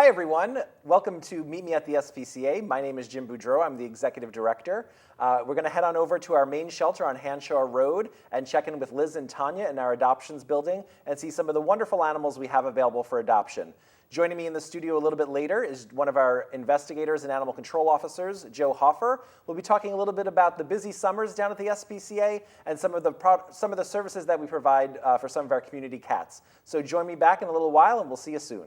Hi everyone, welcome to Meet Me at the SPCA. My name is Jim Bouderau, I'm the Executive Director. We're going to head on over to our main shelter on Hanshaw Road and check in with Liz and Tanya in our adoptions building and see some of the wonderful animals we have available for adoption. Joining me in the studio a little bit later is one of our investigators and animal control officers, Joe Hoffer. We'll be talking a little bit about the busy summers down at the SPCA and some of the services that we provide for some of our community cats. So join me back in a little while and we'll see you soon.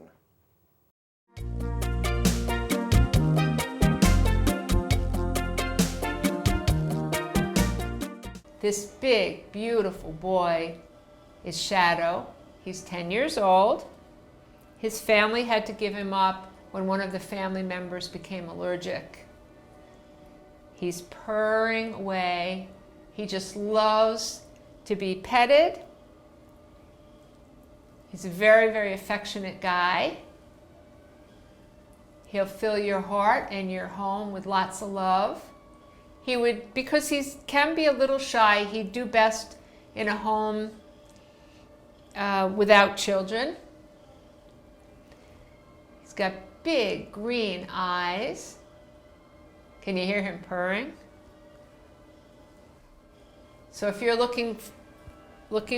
This big, beautiful boy is Shadow. He's 10 years old. His family had to give him up when one of the family members became allergic. He's purring away. He just loves to be petted. He's a very, very affectionate guy. He'll fill your heart and your home with lots of love. He would, because he can be a little shy, he'd do best in a home without children. He's got big green eyes. Can you hear him purring? So if you're looking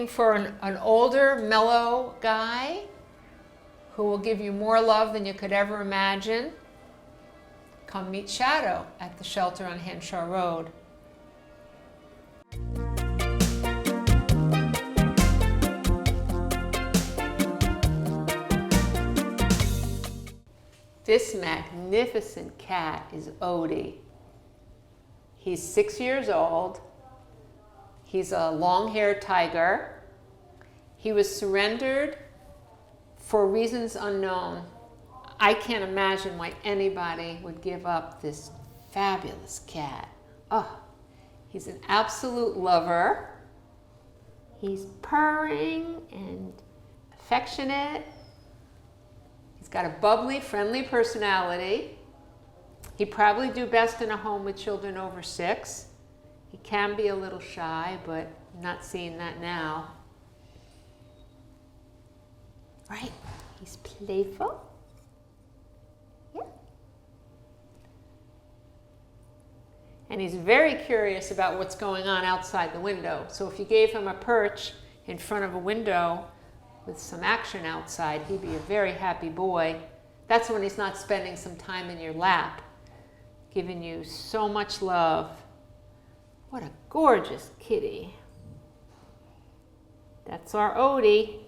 for an older, mellow guy who will give you more love than you could ever imagine, come meet Shadow at the shelter on Hanshaw Road. This magnificent cat is Odie. He's 6 years old. He's a long-haired tiger. He was surrendered for reasons unknown. I can't imagine why anybody would give up this fabulous cat. Oh, he's an absolute lover. He's purring and affectionate. He's got a bubbly, friendly personality. He'd probably do best in a home with children over 6. He can be a little shy, but I'm not seeing that now. Right, he's playful. And he's very curious about what's going on outside the window. So if you gave him a perch in front of a window with some action outside, he'd be a very happy boy. That's when he's not spending some time in your lap, giving you so much love. What a gorgeous kitty. That's our Odie.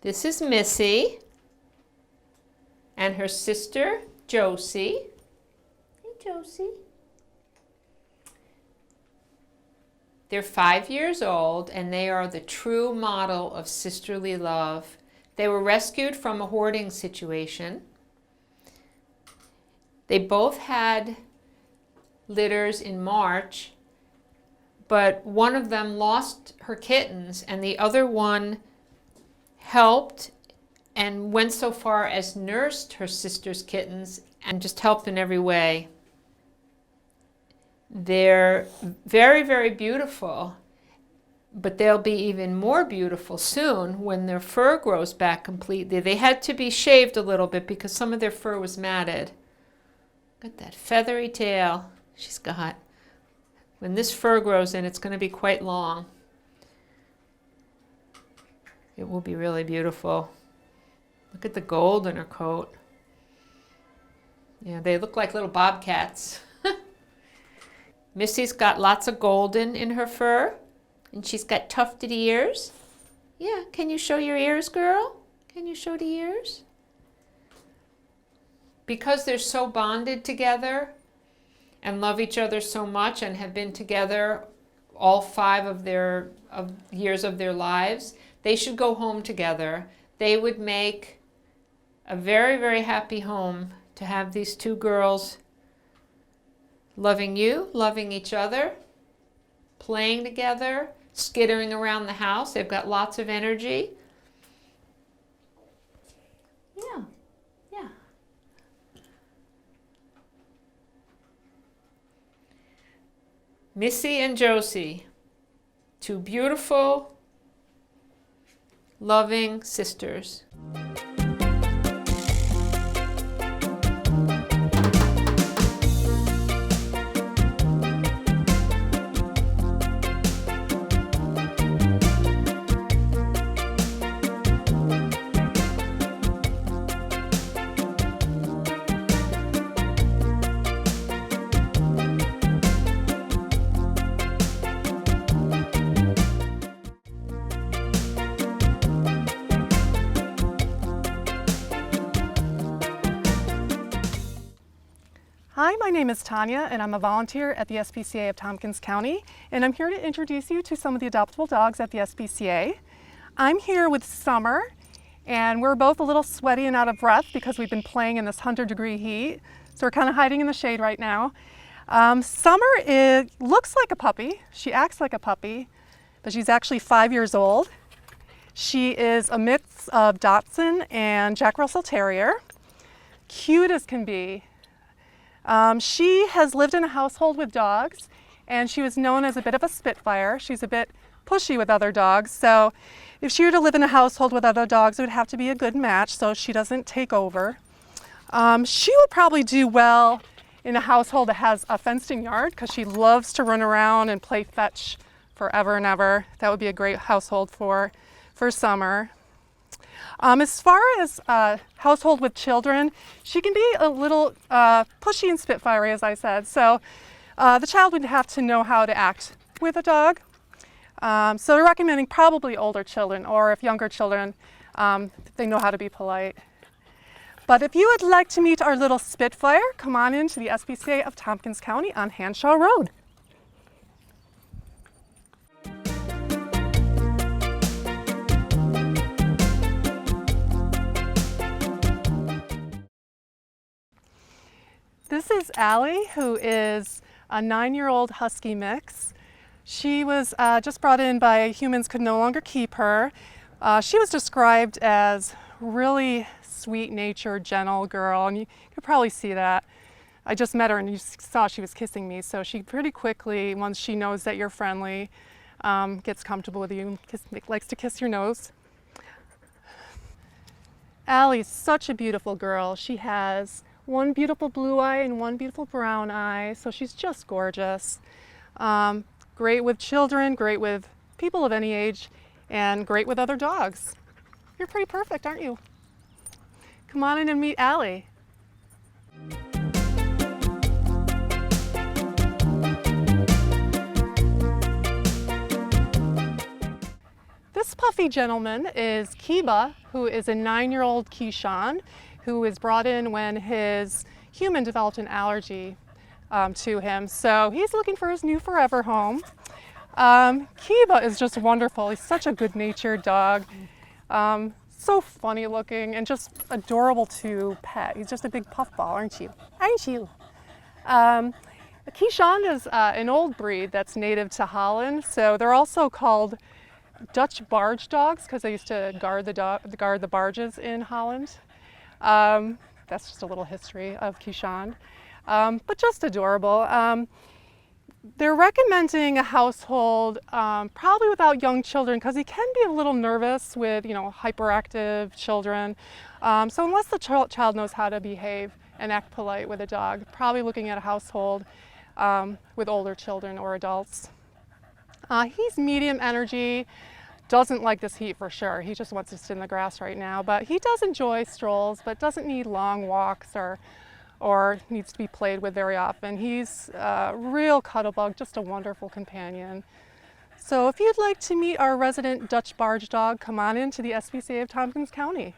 This is Missy and her sister, Josie. Hey, Josie. They're 5 years old, and they are the true model of sisterly love. They were rescued from a hoarding situation. They both had litters in March, but one of them lost her kittens, and the other one helped and went so far as nursed her sister's kittens and just helped in every way. They're very, very beautiful, but they'll be even more beautiful soon when their fur grows back completely. They had to be shaved a little bit because some of their fur was matted. Look at that feathery tail she's got. When this fur grows in, it's going to be quite long. It will be really beautiful. Look at the gold in her coat. Yeah, they look like little bobcats. Missy's got lots of golden in her fur, and she's got tufted ears. Yeah, can you show your ears, girl? Can you show the ears? Because they're so bonded together and love each other so much and have been together all 5 of their years of their lives, they should go home together. They would make a very, very happy home to have these 2 girls loving you, loving each other, playing together, skittering around the house. They've got lots of energy. Yeah, yeah. Missy and Josie, two beautiful, loving sisters. Hi, my name is Tanya, and I'm a volunteer at the SPCA of Tompkins County, and I'm here to introduce you to some of the adoptable dogs at the SPCA. I'm here with Summer, and we're both a little sweaty and out of breath because we've been playing in this 100-degree heat, so we're kind of hiding in the shade right now. Summer looks like a puppy. She acts like a puppy, but she's actually 5 years old. She is a mix of Dachshund and Jack Russell Terrier. Cute as can be. She has lived in a household with dogs, and she was known as a bit of a spitfire. She's a bit pushy with other dogs, so if she were to live in a household with other dogs, it would have to be a good match so she doesn't take over. She would probably do well in a household that has a fenced-in yard because she loves to run around and play fetch forever and ever. That would be a great household for Summer. As far as household with children, she can be a little pushy and spitfire, as I said. So the child would have to know how to act with a dog. So we're recommending probably older children, or if younger children, they know how to be polite. But if you would like to meet our little spitfire, come on into the SPCA of Tompkins County on Hanshaw Road. This is Allie, who is a 9-year-old husky mix. She was just brought in by humans, could no longer keep her. She was described as really sweet-natured, gentle girl, and you could probably see that. I just met her and you saw she was kissing me, so she pretty quickly, once she knows that you're friendly, gets comfortable with you, likes to kiss your nose. Allie's such a beautiful girl. She has one beautiful blue eye and one beautiful brown eye, so she's just gorgeous. Great with children, great with people of any age, and great with other dogs. You're pretty perfect, aren't you? Come on in and meet Allie. This puffy gentleman is Kiba, who is a 9-year-old Keyshawn, who was brought in when his human developed an allergy to him. So he's looking for his new forever home. Kiba is just wonderful. He's such a good-natured dog. So funny looking and just adorable to pet. He's just a big puffball, aren't you? Aren't you? Keyshawn is an old breed that's native to Holland. So they're also called Dutch barge dogs because they used to guard the barges in Holland. That's just a little history of Keyshawn, but just adorable. They're recommending a household probably without young children because he can be a little nervous with, hyperactive children. So unless the child knows how to behave and act polite with a dog, probably looking at a household with older children or adults. He's medium energy. Doesn't like this heat for sure. He just wants to sit in the grass right now, but he does enjoy strolls, but doesn't need long walks or needs to be played with very often. He's a real cuddlebug, just a wonderful companion. So if you'd like to meet our resident Dutch barge dog, come on into the SPCA of Tompkins County.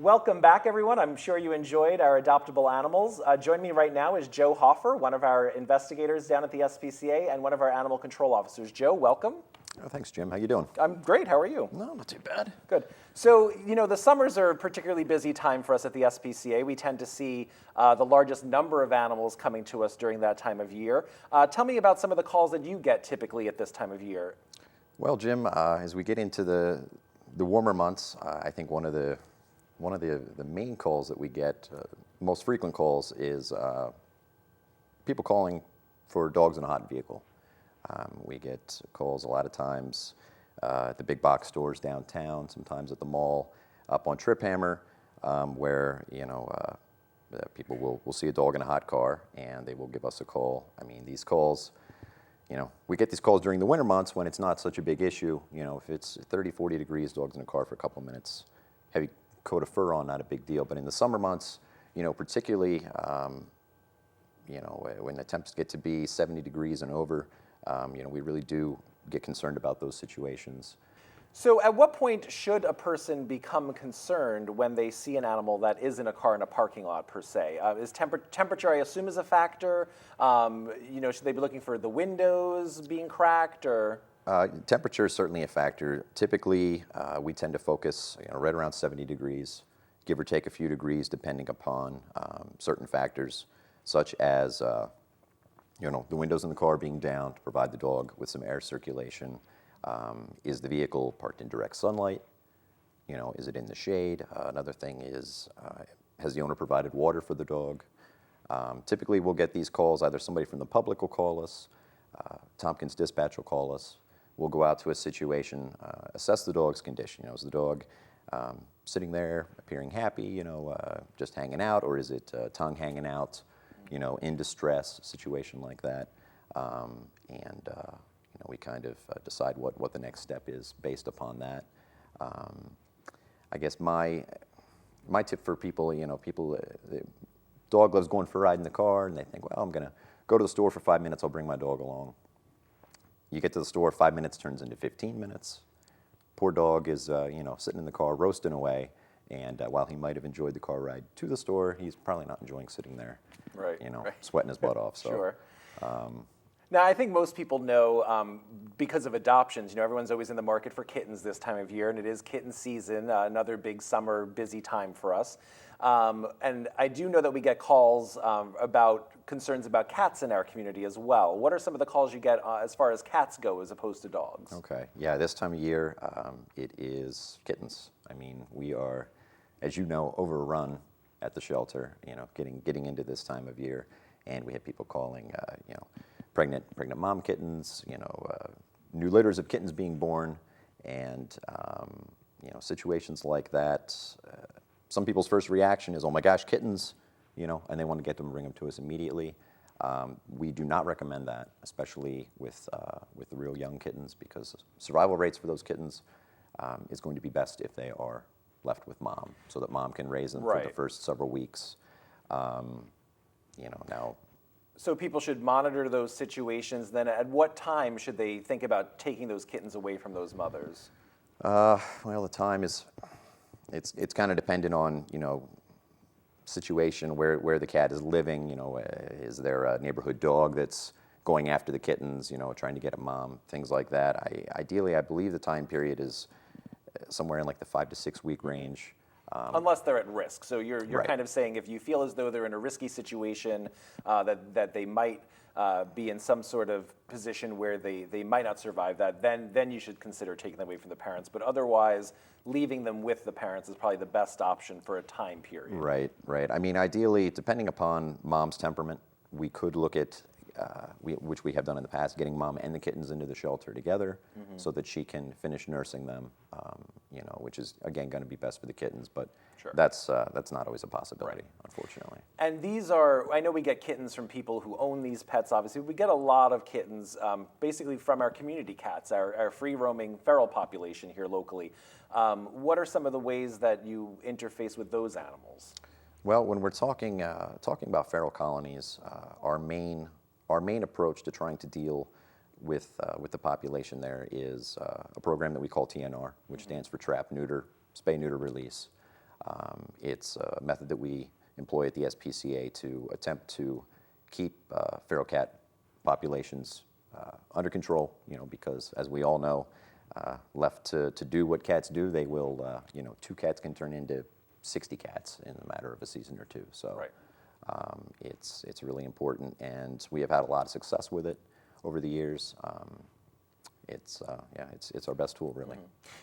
Welcome back, everyone. I'm sure you enjoyed our adoptable animals. Joining me right now is Joe Hoffer, one of our investigators down at the SPCA and one of our animal control officers. Joe, welcome. Oh, thanks, Jim. How you doing? I'm great. How are you? No, not too bad. Good. So, the summers are a particularly busy time for us at the SPCA. We tend to see the largest number of animals coming to us during that time of year. Tell me about some of the calls that you get typically at this time of year. Well, Jim, as we get into the warmer months, I think one of the main calls that we get, most frequent calls, is people calling for dogs in a hot vehicle. We get calls a lot of times at the big box stores downtown, sometimes at the mall, up on Trip Hammer, where people will see a dog in a hot car and they will give us a call. I mean, these calls, we get these calls during the winter months when it's not such a big issue. If it's 30, 40 degrees, dog's in the car for a couple of minutes, heavy coat of fur on, not a big deal. But in the summer months, particularly, when the temps get to be 70 degrees and over, we really do get concerned about those situations. So at what point should a person become concerned when they see an animal that is in a car in a parking lot, per se? Is temperature, I assume, is a factor? Should they be looking for the windows being cracked, or? Temperature is certainly a factor. Typically, we tend to focus right around 70 degrees, give or take a few degrees, depending upon certain factors, such as the windows in the car being down to provide the dog with some air circulation. Is the vehicle parked in direct sunlight? Is it in the shade? Another thing is, has the owner provided water for the dog? Typically, we'll get these calls, either somebody from the public will call us, Tompkins Dispatch will call us. We'll go out to a situation, assess the dog's condition. Is the dog sitting there appearing happy, just hanging out, or is it tongue hanging out, in distress, situation like that. We kind of decide what the next step is based upon that. I guess my tip for people, the dog loves going for a ride in the car, and they think, well, I'm going to go to the store for 5 minutes, I'll bring my dog along. You get to the store, 5 minutes turns into 15 minutes. Poor dog is, sitting in the car roasting away, and while he might have enjoyed the car ride to the store, he's probably not enjoying sitting there, right. Sweating his butt off. So. Sure. Now, I think most people know, because of adoptions, everyone's always in the market for kittens this time of year, and it is kitten season, another big summer busy time for us. And I do know that we get calls about concerns about cats in our community as well. What are some of the calls you get as far as cats go as opposed to dogs? Okay, yeah, this time of year, it is kittens. I mean, we are, as you know, overrun at the shelter, getting into this time of year, and we have people calling, pregnant mom kittens, new litters of kittens being born, and situations like that. Some people's first reaction is, oh my gosh, kittens, and they want to get them and bring them to us immediately. We do not recommend that, especially with the real young kittens, because survival rates for those kittens is going to be best if they are left with mom, so that mom can raise them for the first several weeks. Now. So people should monitor those situations. Then at what time should they think about taking those kittens away from those mothers? Well, the time is, it's kind of dependent on, situation where the cat is living. Is there a neighborhood dog that's going after the kittens, trying to get a mom, things like that. Ideally, I believe the time period is somewhere in like the 5 to 6 week range. Unless they're at risk. So you're kind of saying if you feel as though they're in a risky situation, that they might be in some sort of position where they might not survive that, then you should consider taking them away from the parents. But otherwise, leaving them with the parents is probably the best option for a time period. Right. I mean, ideally, depending upon mom's temperament, we could look at, which we have done in the past, getting mom and the kittens into the shelter together so that she can finish nursing them, which is, again, going to be best for the kittens, but that's not always a possibility, unfortunately. And these are, I know we get kittens from people who own these pets, obviously. We get a lot of kittens, basically from our community cats, our free-roaming feral population here locally. What are some of the ways that you interface with those animals? Well, when we're talking about feral colonies, our main approach to trying to deal with the population there is a program that we call TNR, which stands for Trap, Neuter, Spay, Neuter, Release. It's a method that we employ at the SPCA to attempt to keep feral cat populations under control, because as we all know, left to do what cats do, they will, 2 cats can turn into 60 cats in a matter of a season or 2. So Right. it's really important, and we have had a lot of success with it over the years. It's our best tool, really.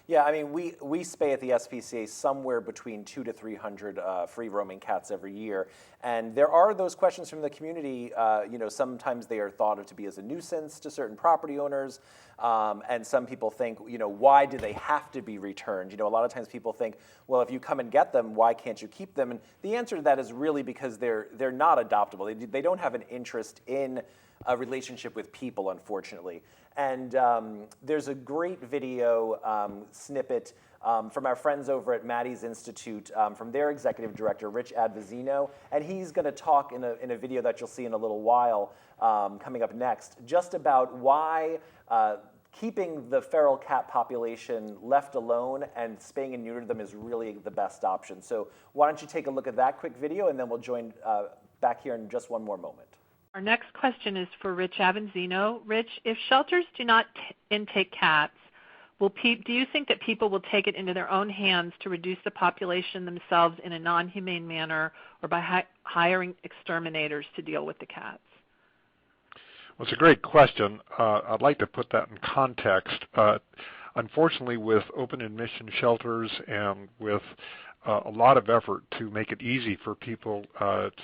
Yeah, I mean, we spay at the SPCA somewhere between 200 to 300 free roaming cats every year, and there are those questions from the community. Sometimes they are thought of to be as a nuisance to certain property owners, and some people think, why do they have to be returned? A lot of times people think, well, if you come and get them, why can't you keep them? And the answer to that is really because they're not adoptable. They don't have an interest in a relationship with people, unfortunately. And there's a great video snippet from our friends over at Maddie's Institute, from their executive director, Rich Advizino, and he's going to talk in a video that you'll see in a little while, coming up next, just about why keeping the feral cat population left alone and spaying and neutering them is really the best option. So why don't you take a look at that quick video, and then we'll join back here in just one more moment. Our next question is for Rich Avanzino. Rich, if shelters do not intake cats, do you think that people will take it into their own hands to reduce the population themselves in a non-humane manner, or by hiring exterminators to deal with the cats? Well, it's a great question. I'd like to put that in context. Unfortunately, with open admission shelters and with a lot of effort to make it easy for people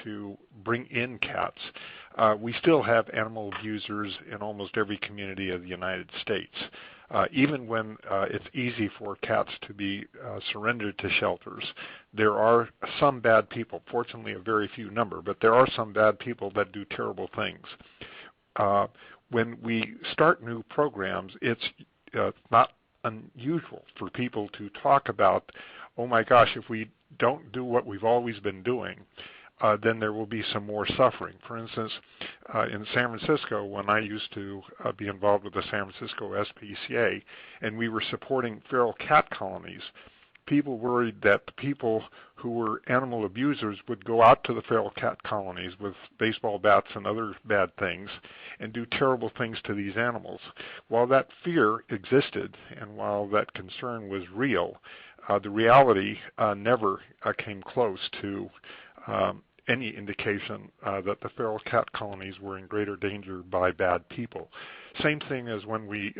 to bring in cats, we still have animal abusers in almost every community of the United States. Even when it's easy for cats to be surrendered to shelters, there are some bad people, fortunately a very few number, but there are some bad people that do terrible things. When we start new programs, it's not unusual for people to talk about, oh my gosh, if we don't do what we've always been doing, then there will be some more suffering. For instance, in San Francisco, when I used to be involved with the San Francisco SPCA, and we were supporting feral cat colonies, people worried that the people who were animal abusers would go out to the feral cat colonies with baseball bats and other bad things and do terrible things to these animals. While that fear existed and while that concern was real, the reality never came close to any indication that the feral cat colonies were in greater danger by bad people. Same thing as when we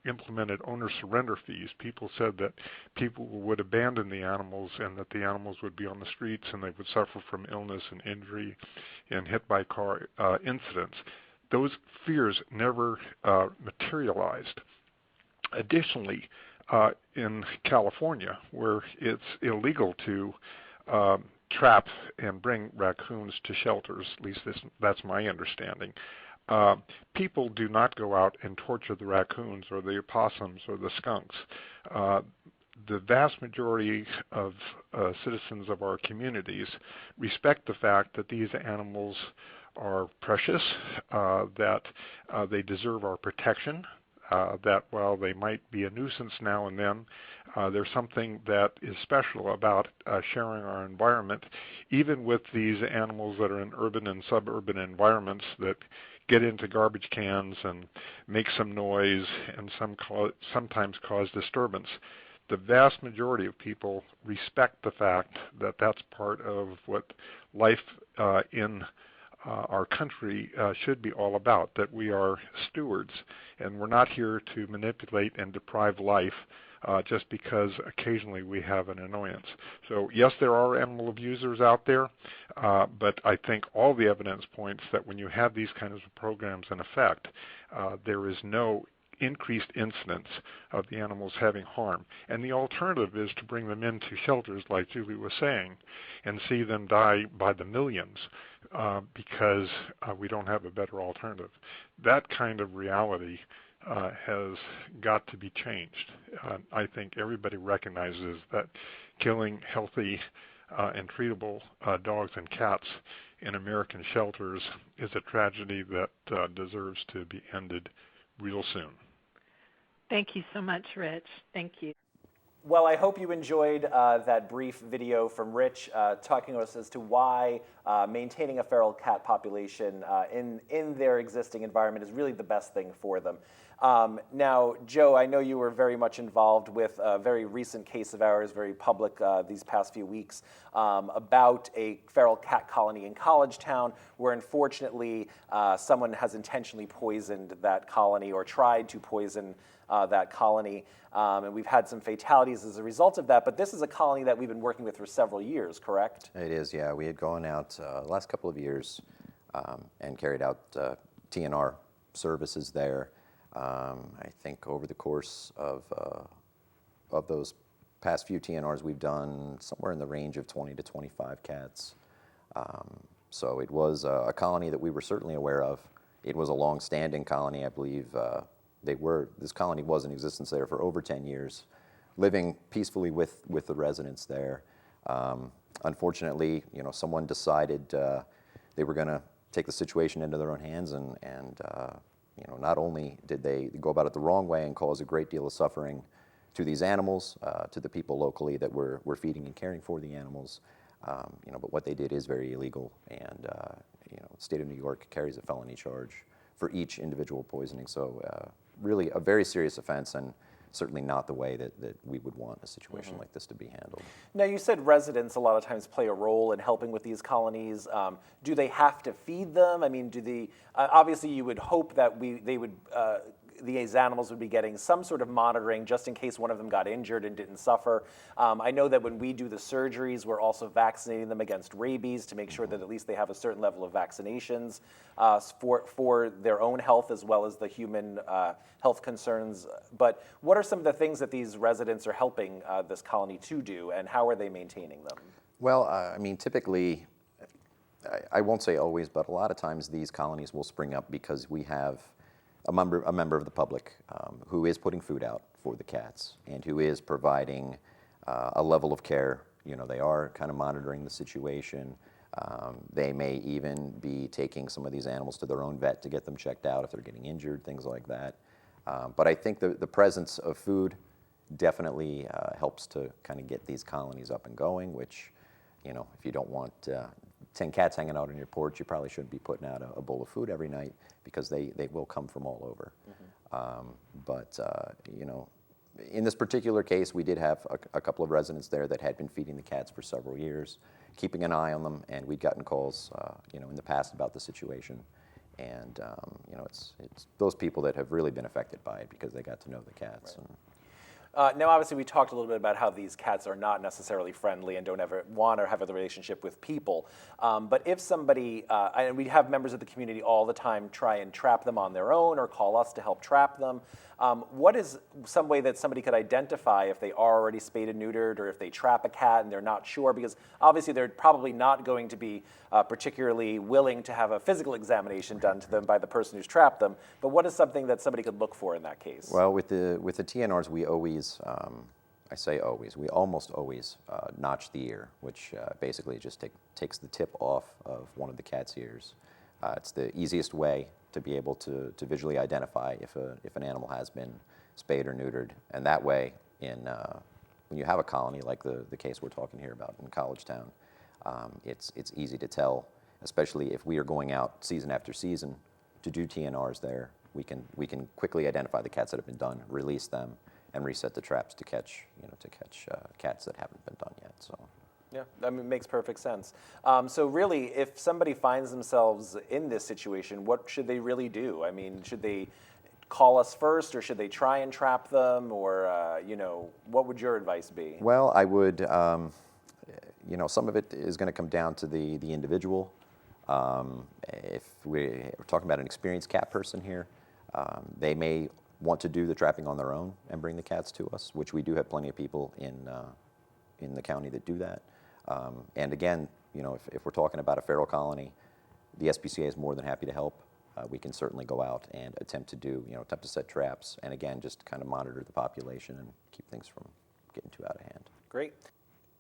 implemented owner surrender fees. People said that people would abandon the animals and that the animals would be on the streets and they would suffer from illness and injury and hit by car incidents. Those fears never materialized. Additionally, in California, where it's illegal to trap and bring raccoons to shelters, at least that's my understanding, people do not go out and torture the raccoons or the opossums or the skunks. The vast majority of citizens of our communities respect the fact that these animals are precious, that they deserve our protection, that while they might be a nuisance now and then, there's something that is special about sharing our environment, even with these animals that are in urban and suburban environments that get into garbage cans and make some noise and sometimes cause disturbance. The vast majority of people respect the fact that that's part of what life in our country should be all about, that we are stewards and we're not here to manipulate and deprive life just because occasionally we have an annoyance. So yes, there are animal abusers out there, but I think all the evidence points that when you have these kinds of programs in effect, there is no increased incidence of the animals having harm. And the alternative is to bring them into shelters, like Julie was saying, and see them die by the millions because we don't have a better alternative. That kind of reality has got to be changed. I think everybody recognizes that killing healthy and treatable dogs and cats in American shelters is a tragedy that deserves to be ended real soon. Thank you so much, Rich. Thank you. Well, I hope you enjoyed that brief video from Rich talking to us as to why maintaining a feral cat population in their existing environment is really the best thing for them. Now, Joe, I know you were very much involved with a very recent case of ours, very public these past few weeks, about a feral cat colony in College Town, where unfortunately someone has intentionally poisoned that colony or tried to poison that colony. And we've had some fatalities as a result of that, but this is a colony that we've been working with for several years, correct? It is, yeah. We had gone out the last couple of years and carried out TNR services there. I think over the course of those past few TNRs, we've done somewhere in the range of 20 to 25 cats. So it was a colony that we were certainly aware of. It was a long-standing colony, I believe. This colony was in existence there for over 10 years, living peacefully with the residents there. Unfortunately, someone decided they were going to take the situation into their own hands, and not only did they go about it the wrong way and cause a great deal of suffering to these animals, to the people locally that were feeding and caring for the animals, but what they did is very illegal, and the state of New York carries a felony charge for each individual poisoning. So really a very serious offense, and certainly not the way that we would want a situation like this to be handled. Now, you said residents a lot of times play a role in helping with these colonies. Do they have to feed them? I mean, obviously you would hope that these animals would be getting some sort of monitoring just in case one of them got injured and didn't suffer. I know that when we do the surgeries, we're also vaccinating them against rabies to make sure that at least they have a certain level of vaccinations for their own health as well as the human health concerns. But what are some of the things that these residents are helping this colony to do, and how are they maintaining them? Well, I mean, typically, I won't say always, but a lot of times these colonies will spring up because we have a member of the public who is putting food out for the cats and who is providing a level of care. They are kind of monitoring the situation. They may even be taking some of these animals to their own vet to get them checked out if they're getting injured, things like that. But I think the presence of food definitely helps to kind of get these colonies up and going, which, if you don't want 10 cats hanging out on your porch, you probably shouldn't be putting out a bowl of food every night, because they will come from all over. But in this particular case, we did have a couple of residents there that had been feeding the cats for several years, keeping an eye on them, and we'd gotten calls in the past about the situation. And it's those people that have really been affected by it because they got to know the cats. Right. Now, obviously, we talked a little bit about how these cats are not necessarily friendly and don't ever want or have a relationship with people. But if somebody, and we have members of the community all the time try and trap them on their own or call us to help trap them, what is some way that somebody could identify if they are already spayed and neutered, or if they trap a cat and they're not sure? Because obviously they're probably not going to be particularly willing to have a physical examination done to them by the person who's trapped them. But what is something that somebody could look for in that case? Well, with the TNRs, we always, I say always, we almost always notch the ear, which basically just takes the tip off of one of the cat's ears. It's the easiest way to be able to visually identify if an animal has been spayed or neutered. And that way, when you have a colony like the case we're talking here about in College Town, it's easy to tell, especially if we are going out season after season to do TNRs there. We can quickly identify the cats that have been done, release them, and reset the traps to catch cats that haven't been done yet. So. Yeah, I mean, it makes perfect sense. So really, if somebody finds themselves in this situation, what should they really do? I mean, should they call us first, or should they try and trap them, or what would your advice be? Well, I would, some of it is going to come down to the individual. If we're talking about an experienced cat person here, they may want to do the trapping on their own and bring the cats to us, which we do have plenty of people in the county that do that. And again, if we're talking about a feral colony, the SPCA is more than happy to help. We can certainly go out and attempt to set traps, and again, just kind of monitor the population and keep things from getting too out of hand. Great.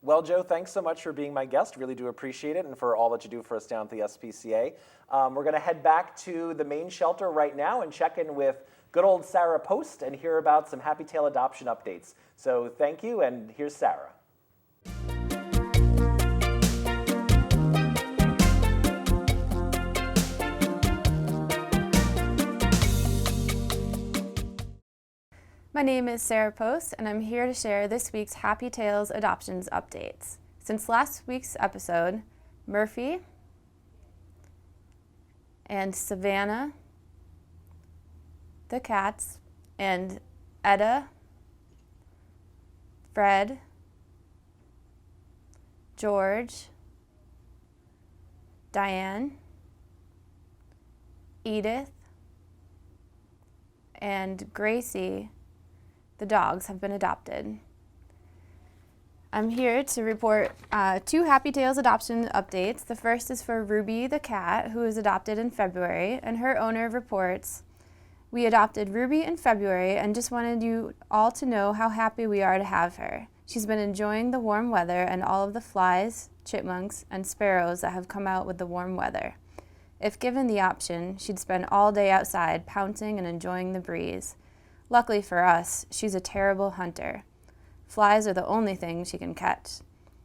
Well, Joe, thanks so much for being my guest. Really do appreciate it, and for all that you do for us down at the SPCA. We're going to head back to the main shelter right now and check in with good old Sarah Post and hear about some Happy Tail adoption updates. So thank you, and here's Sarah. My name is Sarah Post, and I'm here to share this week's Happy Tails adoptions updates. Since last week's episode, Murphy and Savannah, the cats, and Etta, Fred, George, Diane, Edith, and Gracie, the dogs, have been adopted. I'm here to report 2 Happy Tails adoption updates. The first is for Ruby the cat, who was adopted in February, and her owner reports, "We adopted Ruby in February and just wanted you all to know how happy we are to have her. She's been enjoying the warm weather and all of the flies, chipmunks, and sparrows that have come out with the warm weather. If given the option, she'd spend all day outside pouncing and enjoying the breeze. Luckily for us, she's a terrible hunter. Flies are the only thing she can catch.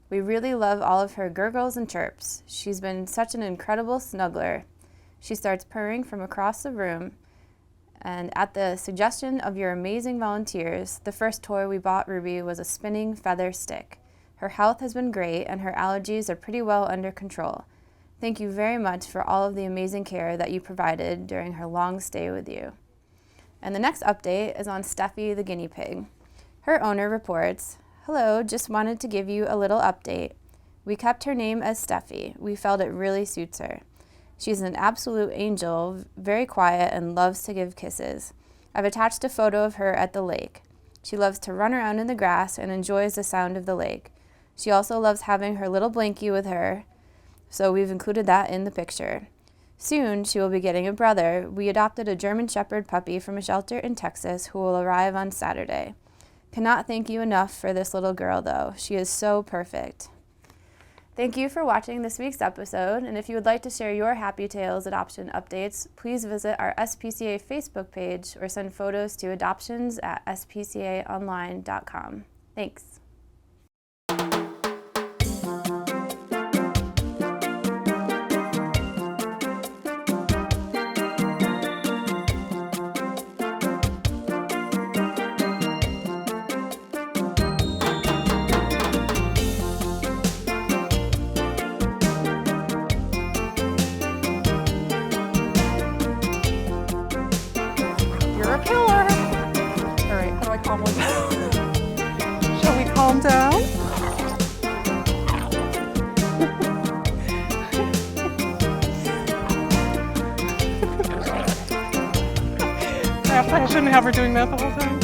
We really love all of her gurgles and chirps. She's been such an incredible snuggler. She starts purring from across the room, and at the suggestion of your amazing volunteers, the first toy we bought Ruby was a spinning feather stick. Her health has been great, and her allergies are pretty well under control. Thank you very much for all of the amazing care that you provided during her long stay with you." And the next update is on Steffi the guinea pig. Her owner reports, "Hello, just wanted to give you a little update. We kept her name as Steffi. We felt it really suits her. She's an absolute angel, very quiet, and loves to give kisses. I've attached a photo of her at the lake. She loves to run around in the grass and enjoys the sound of the lake. She also loves having her little blankie with her, so we've included that in the picture. Soon, she will be getting a brother. We adopted a German Shepherd puppy from a shelter in Texas who will arrive on Saturday. Cannot thank you enough for this little girl, though. She is so perfect." Thank you for watching this week's episode, and if you would like to share your Happy Tails adoption updates, please visit our SPCA Facebook page or send photos to adoptions@spcaonline.com. Thanks. You're a killer. All right, how do I calm one down? Shall we calm down? Perhaps I shouldn't have her doing that the whole time.